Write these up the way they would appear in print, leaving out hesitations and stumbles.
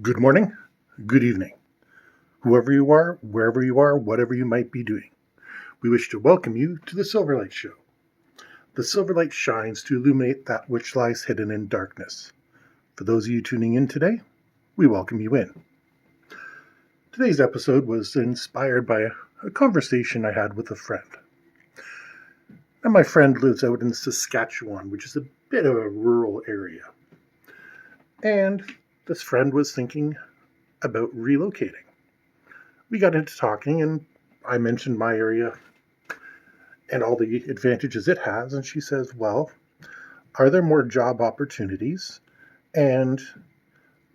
Good morning, good evening, whoever you are, wherever you are, whatever you might be doing. We wish to welcome you to the Silverlight Show. The Silverlight shines to illuminate that which lies hidden in darkness. For those of you tuning in today, we welcome you in. Today's episode was inspired by a conversation I had with a friend. Now, my friend lives out in Saskatchewan, which is a bit of a rural area. And this friend was thinking about relocating. We got into talking, and I mentioned my area and all the advantages it has. And she says, well, are there more job opportunities? And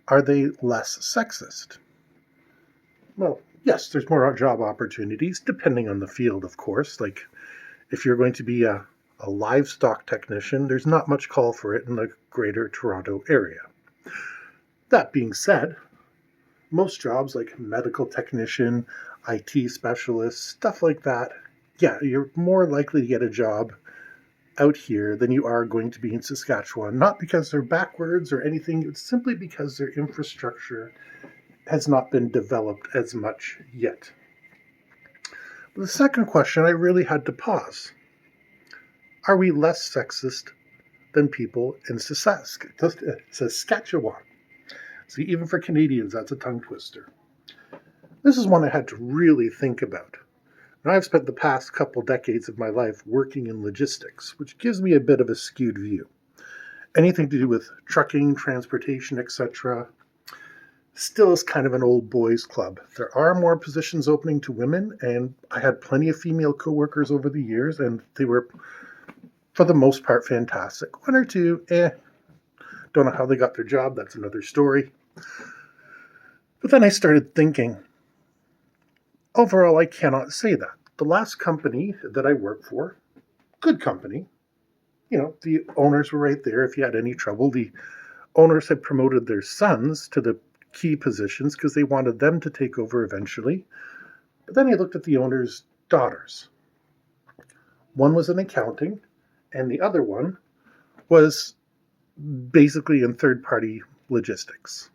are they less sexist? Well, yes, there's more job opportunities, depending on the field, of course. Like if you're going to be a livestock technician, there's not much call for it in the greater Toronto area. That being said, most jobs like medical technician, IT specialist, stuff like that, yeah, you're more likely to get a job out here than you are going to be in Saskatchewan. Not because they're backwards or anything, it's simply because their infrastructure has not been developed as much yet. But the second question, I really had to pause. Are we less sexist than people in Saskatchewan? See, even for Canadians, that's a tongue twister. This is one I had to really think about. Now, I've spent the past couple decades of my life working in logistics, which gives me a bit of a skewed view. Anything to do with trucking, transportation, etc., still is kind of an old boys club. There are more positions opening to women, and I had plenty of female coworkers over the years, and they were, for the most part, fantastic. One or two, don't know how they got their job, that's another story. But then I started thinking, overall, I cannot say that. The last company that I worked for, good company, the owners were right there. If you had any trouble, the owners had promoted their sons to the key positions because they wanted them to take over eventually. But then I looked at the owners' daughters. One was in accounting, and the other one was basically in third-party logistics.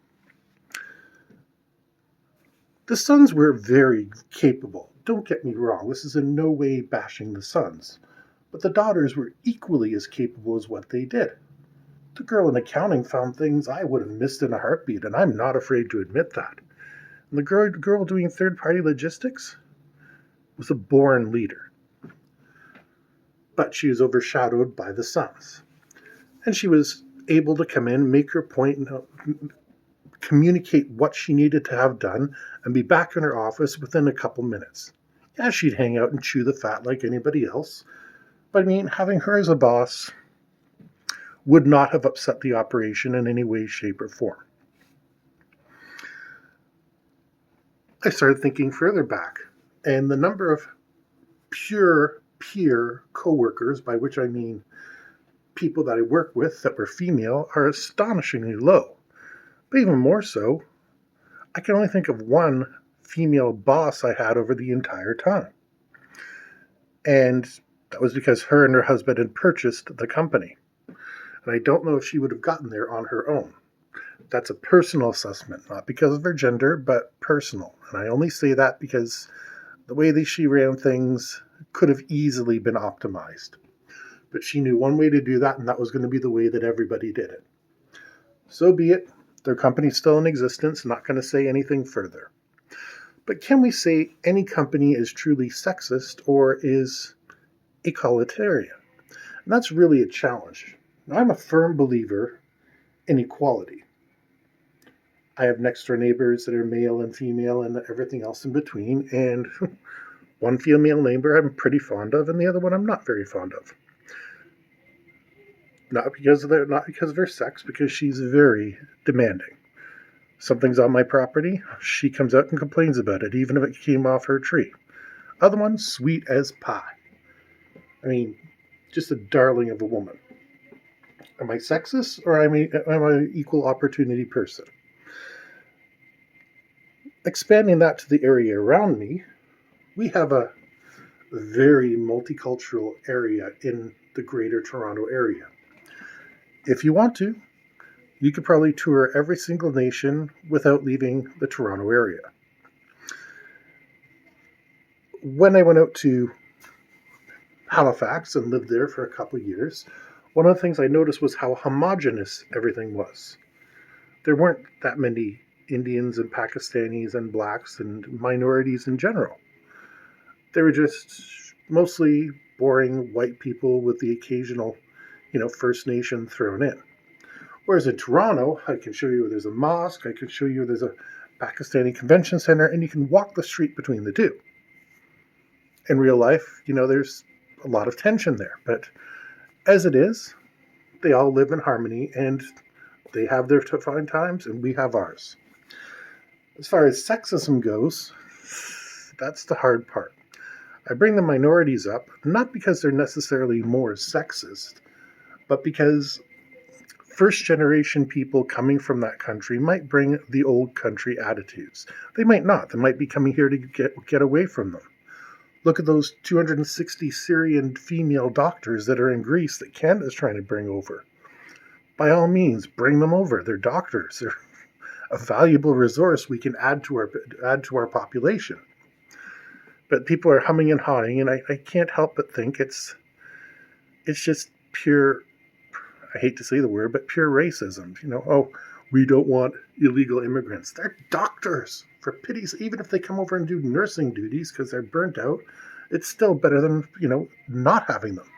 The sons were very capable. Don't get me wrong, this is in no way bashing the sons. But the daughters were equally as capable as what they did. The girl in accounting found things I would have missed in a heartbeat, and I'm not afraid to admit that. And the girl doing third-party logistics was a born leader. But she was overshadowed by the sons. And she was able to come in, make her point, and communicate what she needed to have done, and be back in her office within a couple minutes. Yeah, she'd hang out and chew the fat like anybody else. But I mean, having her as a boss would not have upset the operation in any way, shape, or form. I started thinking further back, and the number of pure peer coworkers, by which I mean people that I work with that were female, are astonishingly low. But even more so, I can only think of one female boss I had over the entire time. And that was because her and her husband had purchased the company. And I don't know if she would have gotten there on her own. That's a personal assessment, not because of her gender, but personal. And I only say that because the way that she ran things could have easily been optimized. But she knew one way to do that, and that was going to be the way that everybody did it. So be it. Their company's still in existence, not going to say anything further. But can we say any company is truly sexist or is egalitarian? And that's really a challenge. Now, I'm a firm believer in equality. I have next door neighbors that are male and female and everything else in between, and one female neighbor I'm pretty fond of, and the other one I'm not very fond of. Not because of her sex, because she's very demanding. Something's on my property, she comes out and complains about it, even if it came off her tree. Other one, sweet as pie. I mean, just a darling of a woman. Am I sexist, or am I an equal opportunity person? Expanding that to the area around me, we have a very multicultural area in the greater Toronto area. If you want to, You could probably tour every single nation without leaving the Toronto area. When I went out to Halifax and lived there for a couple of years, one of the things I noticed was how homogenous everything was. There weren't that many Indians and Pakistanis and blacks and minorities in general. They were just mostly boring white people with the occasional, First Nation thrown in. Whereas in Toronto, I can show you where there's a mosque, I can show you where there's a Pakistani convention center, and you can walk the street between the two. In real life, there's a lot of tension there, but as it is, they all live in harmony, and they have their fine times, and we have ours. As far as sexism goes, that's the hard part. I bring the minorities up, not because they're necessarily more sexist, but because first-generation people coming from that country might bring the old country attitudes. They might not. They might be coming here to get away from them. Look at those 260 Syrian female doctors that are in Greece that Canada's trying to bring over. By all means, bring them over. They're doctors. They're a valuable resource we can add to our population. But people are humming and hawing, and I can't help but think it's just pure, I hate to say the word, but pure racism. We don't want illegal immigrants. They're doctors. For pity's, even if they come over and do nursing duties because they're burnt out, it's still better than, not having them.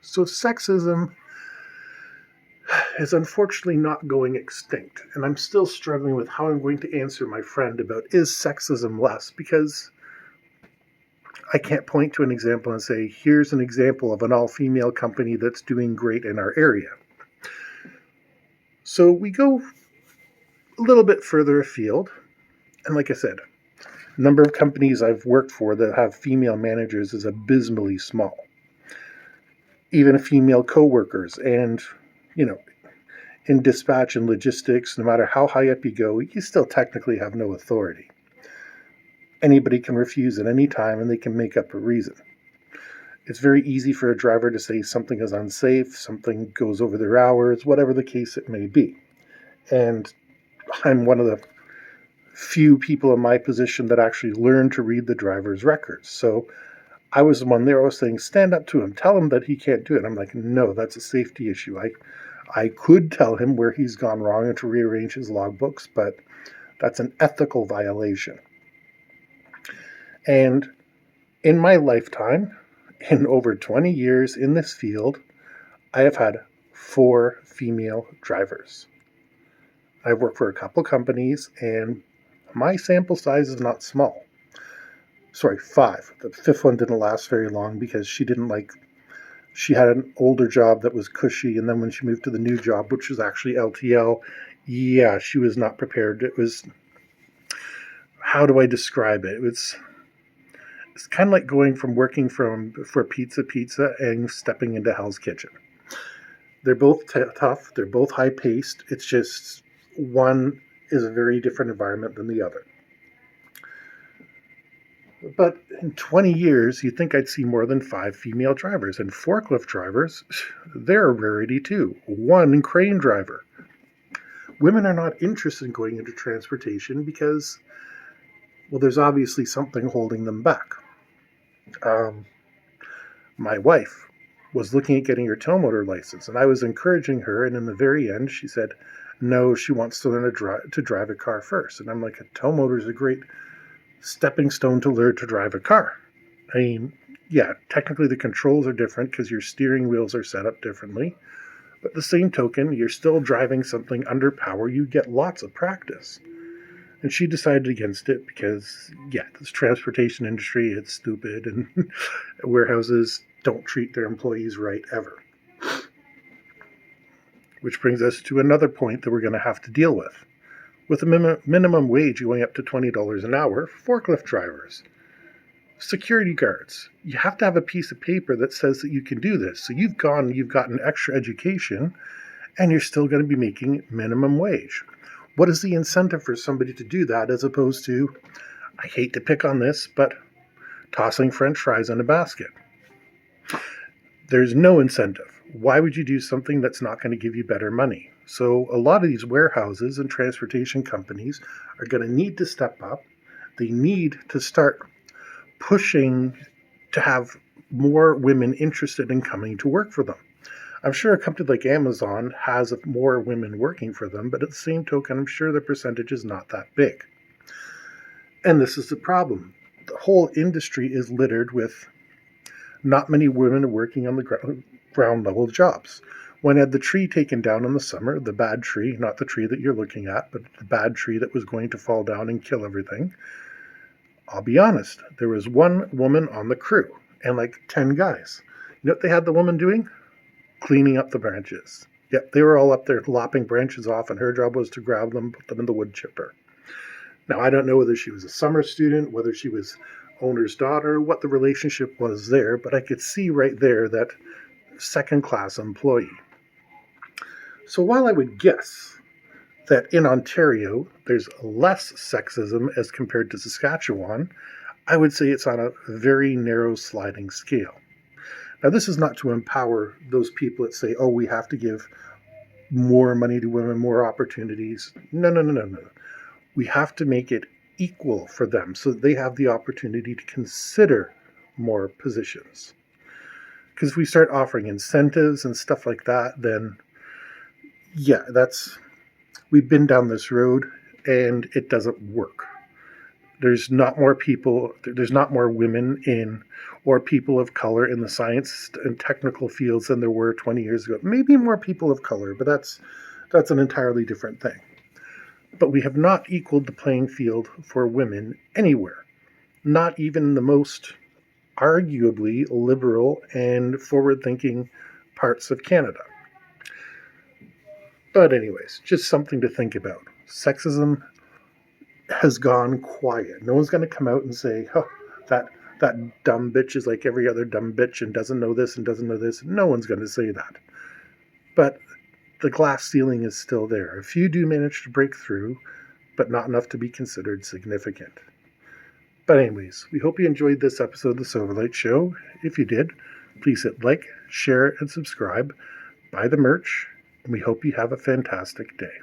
So sexism is unfortunately not going extinct. And I'm still struggling with how I'm going to answer my friend about, is sexism less? Because I can't point to an example and say, here's an example of an all-female company that's doing great in our area. So we go a little bit further afield. And like I said, the number of companies I've worked for that have female managers is abysmally small. Even female co-workers, and, in dispatch and logistics, no matter how high up you go, you still technically have no authority. Anybody can refuse at any time, and they can make up a reason. It's very easy for a driver to say something is unsafe, something goes over their hours, whatever the case it may be. And I'm one of the few people in my position that actually learned to read the driver's records. So I was the one there. I was saying, stand up to him, tell him that he can't do it. I'm like, no, that's a safety issue. I could tell him where he's gone wrong and to rearrange his logbooks, but that's an ethical violation. And in my lifetime, in over 20 years in this field, I have had 4 female drivers. I've worked for a couple companies, and my sample size is not small. Sorry, 5. The 5th one didn't last very long because she had an older job that was cushy, and then when she moved to the new job, which was actually LTL, she was not prepared. It was, how do I describe it? It's kind of like going from working for Pizza and stepping into Hell's Kitchen. They're both tough. They're both high-paced. It's just one is a very different environment than the other. But in 20 years, you'd think I'd see more than 5 female drivers. And forklift drivers, they're a rarity too. 1 crane driver. Women are not interested in going into transportation because, well, there's obviously something holding them back. My wife was looking at getting her tow motor license, and I was encouraging her, and in the very end, she said, no, she wants to learn to drive a car first. And I'm like, a tow motor is a great stepping stone to learn to drive a car. I mean, yeah, technically the controls are different because your steering wheels are set up differently. But the same token, you're still driving something under power. You get lots of practice. And she decided against it because, this transportation industry, it's stupid, and warehouses don't treat their employees right ever. Which brings us to another point that we're going to have to deal with. With a minimum wage going up to $20 an hour, forklift drivers, security guards, you have to have a piece of paper that says that you can do this. So you've gotten extra education, and you're still going to be making minimum wage. What is the incentive for somebody to do that as opposed to, I hate to pick on this, but tossing French fries in a basket? There's no incentive. Why would you do something that's not going to give you better money? So a lot of these warehouses and transportation companies are going to need to step up. They need to start pushing to have more women interested in coming to work for them. I'm sure a company like Amazon has more women working for them, but at the same token, I'm sure the percentage is not that big. And this is the problem. The whole industry is littered with not many women working on the ground level jobs. When I had the tree taken down in the summer, the bad tree, not the tree that you're looking at, but the bad tree that was going to fall down and kill everything, I'll be honest, there was one woman on the crew and like 10 guys. You know what they had the woman doing? Cleaning up the branches. Yep, they were all up there lopping branches off, and her job was to grab them, put them in the wood chipper. Now, I don't know whether she was a summer student, whether she was owner's daughter, what the relationship was there, but I could see right there that second-class employee. So while I would guess that in Ontario there's less sexism as compared to Saskatchewan, I would say it's on a very narrow sliding scale. Now, this is not to empower those people that say, oh, we have to give more money to women, more opportunities. No. We have to make it equal for them so that they have the opportunity to consider more positions. Because if we start offering incentives and stuff like that, then yeah, we've been down this road and it doesn't work. There's not more women in or people of color in the science and technical fields than there were 20 years ago. Maybe more people of color, but that's an entirely different thing. But we have not equaled the playing field for women anywhere, not even the most arguably liberal and forward-thinking parts of Canada. But anyways, just something to think about. Sexism has gone quiet. No one's going to come out and say, oh, that dumb bitch is like every other dumb bitch and doesn't know this and doesn't know this. No one's going to say that. But the glass ceiling is still there. A few do manage to break through, but not enough to be considered significant. But anyways, we hope you enjoyed this episode of the Silverlight Show. If you did, please hit like, share, and subscribe. Buy the merch, and we hope you have a fantastic day.